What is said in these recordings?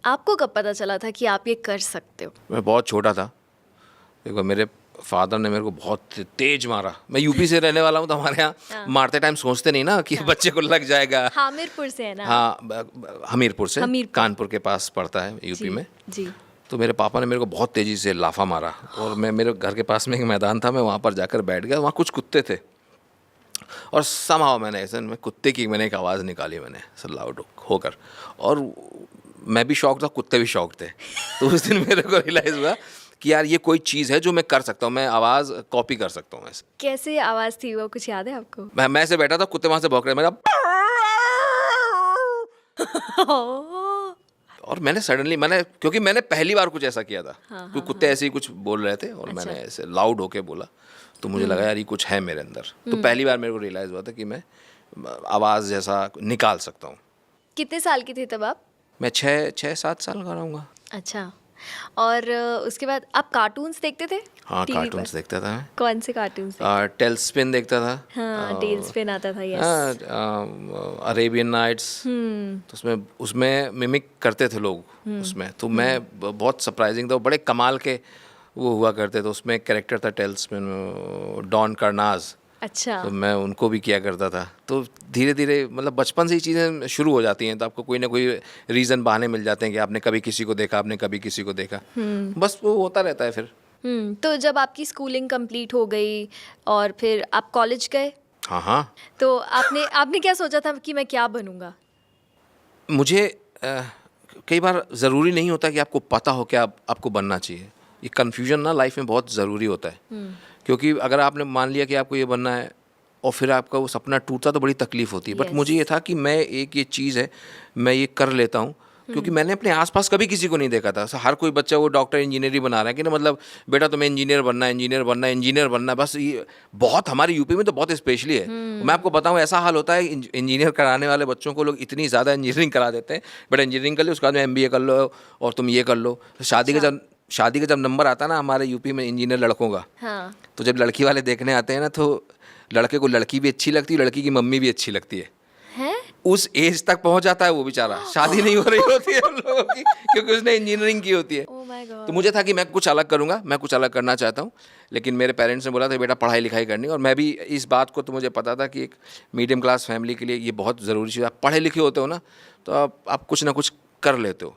आपको कब पता चला था कि आप ये कर सकते हो? मैं बहुत छोटा था। देखो मेरे फादर ने मेरे को बहुत तेज मारा। मैं यूपी से रहने वाला हूँ, तो हमारे यहाँ मारते टाइम सोचते नहीं ना कि बच्चे को लग जाएगा। हामिरपुर से है ना? हाँ, हमीरपुर से, हमीरपुर। कानपुर के पास पड़ता है यूपी में। जी। तो मेरे पापा ने मेरे को बहुत तेज़ी से लाफा मारा, और मैं, मेरे घर के पास में एक मैदान था, मैं वहाँ पर जाकर बैठ गया। वहाँ कुछ कुत्ते थे, और समहाउ मैंने ऐसे में कुत्ते की मैंने एक आवाज़ निकाली, मैंने लाउड होकर, और मैं भी शौक था, कुत्ते भी शौक थे। तो उस दिन मेरे को रियलाइज़ हुआ कि यार ये कोई चीज़ है जो मैं कर सकता हूँ, मैं आवाज़ कॉपी कर सकता हूँ ऐसे। कैसे आवाज़ थी वो, कुछ याद है आपको? मैं ऐसे बैठा था, कुत्ते वहाँ से भौंक रहे, मेरा और मैंने सडनली, क्योंकि मैंने पहली बार कुछ ऐसा किया था। कोई कुत्ते ऐसे ही कुछ बोल रहे थे, और मैंने ऐसे लाउड होके बोला, तो मुझे लगा यार ये कुछ है मेरे अंदर। तो पहली बार मेरे को रियलाइज़ हुआ था कि मैं आवाज़ जैसा निकाल सकता हूँ। कितने साल के थे तब आप? मैं 6-7 साल का रहूँगा। अच्छा। और उसके बाद आप कार्टून्स देखते थे? हाँ, टीवी कार्टून्स पर? देखता था मैं। कौन से कार्टून्स? टेलस्पिन देखता था। हाँ, टेलस्पिन आता था, यस। हाँ, अरेबियन नाइट्स। तो उसमें मिमिक करते थे लोग उसमें, तो मैं बहुत सरप्राइजिंग था, बड़े कमाल के वो हुआ करते थे। उसमें एक कैरेक्टर था टेलस्पिन, डॉन कार्नाज। अच्छा। तो मैं उनको भी किया करता था। तो धीरे धीरे, मतलब बचपन से ही चीज़ें शुरू हो जाती हैं, तो आपको कोई ना कोई रीज़न, बहाने मिल जाते हैं कि आपने कभी किसी को देखा, आपने कभी किसी को देखा, बस वो होता रहता है फिर। तो जब आपकी स्कूलिंग कंप्लीट हो गई और फिर आप कॉलेज गए, हाँ, तो आपने क्या सोचा था कि मैं क्या बनूंगा? मुझे कई बार ज़रूरी नहीं होता कि आपको पता हो कि आपको बनना चाहिए। ये कन्फ्यूजन ना लाइफ में बहुत ज़रूरी होता है। क्योंकि अगर आपने मान लिया कि आपको ये बनना है, और फिर आपका वो सपना टूटता, तो बड़ी तकलीफ होती है। बट मुझे ये था कि मैं, एक ये चीज़ है, मैं ये कर लेता हूँ। क्योंकि मैंने अपने आसपास कभी किसी को नहीं देखा था। हर कोई बच्चा वो डॉक्टर, इंजीनियर ही बना रहा है कि ना, मतलब बेटा तुम्हें इंजीनियर बनना है, इंजीनियर बनना है, इंजीनियर बनना है, बस ये बहुत, हमारे यूपी में तो बहुत स्पेशली है। मैं आपको बताऊं, ऐसा हाल होता है, इंजीनियर कराने वाले बच्चों को लोग इतनी ज़्यादा इंजीनियरिंग करा देते हैं, बेटा इंजीनियरिंग कर लो, उसके बाद में MBA कर लो, और तुम ये कर लो। शादी का जब नंबर आता है ना हमारे यूपी में इंजीनियर लड़कों का, हाँ। तो जब लड़की वाले देखने आते हैं ना, तो लड़के को लड़की भी अच्छी लगती है, लड़की की मम्मी भी अच्छी लगती है। उस एज तक पहुंच जाता है वो बेचारा, शादी नहीं हो रही होती है उन लोगों की, क्योंकि उसने इंजीनियरिंग की होती है। Oh my God. तो मुझे था कि मैं कुछ अलग करूंगा, मैं कुछ अलग करना चाहता हूं। लेकिन मेरे पेरेंट्स ने बोला था बेटा पढ़ाई लिखाई करनी, और मैं भी इस बात को, तो मुझे पता था कि एक मीडियम क्लास फैमिली के लिए ये बहुत ज़रूरी चीज़। आप पढ़े लिखे होते हो ना, तो आप कुछ ना कुछ कर लेते हो।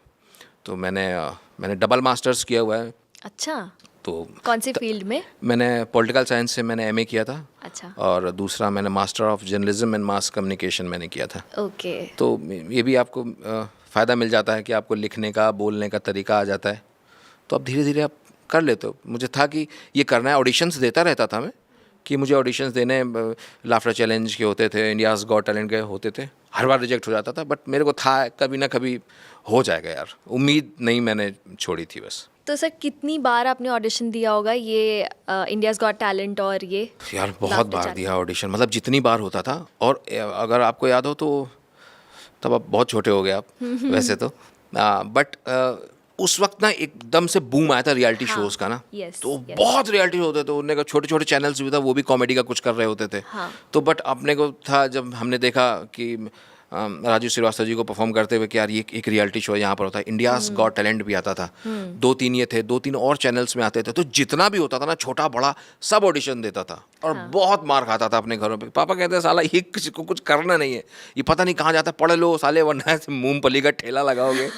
तो मैंने डबल मास्टर्स किया हुआ है। अच्छा। तो कौन सी फील्ड में? मैंने पॉलिटिकल साइंस से मैंने MA किया था। अच्छा। और दूसरा मैंने master of journalism and mass communication मैंने किया था। ओके। तो ये भी आपको फ़ायदा मिल जाता है कि आपको लिखने का, बोलने का तरीका आ जाता है, तो अब धीरे धीरे आप कर लेते हो। मुझे था कि ये करना है, ऑडिशंस देता रहता था मैं, कि मुझे ऑडिशंस देने, लाफ्टर चैलेंज के होते थे, इंडियाज़ गॉट टैलेंट के होते थे, हर बार रिजेक्ट हो जाता था। बट मेरे को था कभी ना कभी हो जाएगा यार, उम्मीद नहीं मैंने छोड़ी थी बस। तो सर कितनी बार आपने ऑडिशन दिया होगा ये इंडियाज़ गॉट टैलेंट और ये? यार बहुत बार दिया ऑडिशन, मतलब जितनी बार होता था। और अगर आपको याद हो तो तब आप बहुत छोटे हो गए आप वैसे तो, बट उस वक्त ना एकदम से बूम आया था रियलिटी शोज का ना। तो बहुत रियलिटी होते थे, उनने का छोटे छोटे चैनल्स भी था, वो भी कॉमेडी का कुछ कर रहे होते थे। तो बट अपने को था, जब हमने देखा कि राजू श्रीवास्तव जी को परफॉर्म करते हुए कि यार ये एक रियलिटी शो यहाँ पर होता है, इंडियाज़ गॉट टैलेंट भी आता था, 2-3 ये थे, 2-3 और चैनल्स में आते थे। तो जितना भी होता था ना, छोटा बड़ा सब ऑडिशन देता था, और बहुत मार खाता था अपने घरों पे। पापा कहते हैं साला ये किसी को कुछ करना नहीं है, ये पता नहीं कहाँ जाता, पढ़ लो साले वरना मूंगफली का ठेला लगाओगे।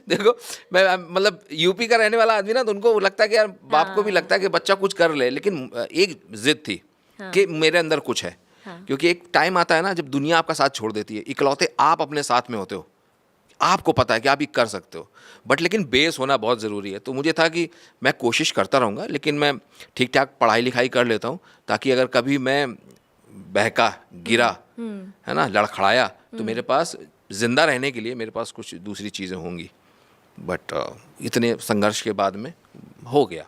देखो मैं, मतलब यूपी का रहने वाला आदमी ना, तो उनको लगता है कि यार बाप को भी लगता है कि बच्चा कुछ कर ले, लेकिन एक जिद थी कि मेरे अंदर कुछ है। क्योंकि एक टाइम आता है ना जब दुनिया आपका साथ छोड़ देती है, इकलौते आप अपने साथ में होते हो, आपको पता है कि आप ये कर सकते हो, बट लेकिन बेस होना बहुत ज़रूरी है। तो मुझे था कि मैं कोशिश करता रहूँगा, लेकिन मैं ठीक ठाक पढ़ाई लिखाई कर लेता हूँ, ताकि अगर कभी मैं बहका, गिरा, है ना, लड़खड़ाया, तो मेरे पास ज़िंदा रहने के लिए मेरे पास कुछ दूसरी चीज़ें होंगी। बट इतने संघर्ष के बाद में हो गया।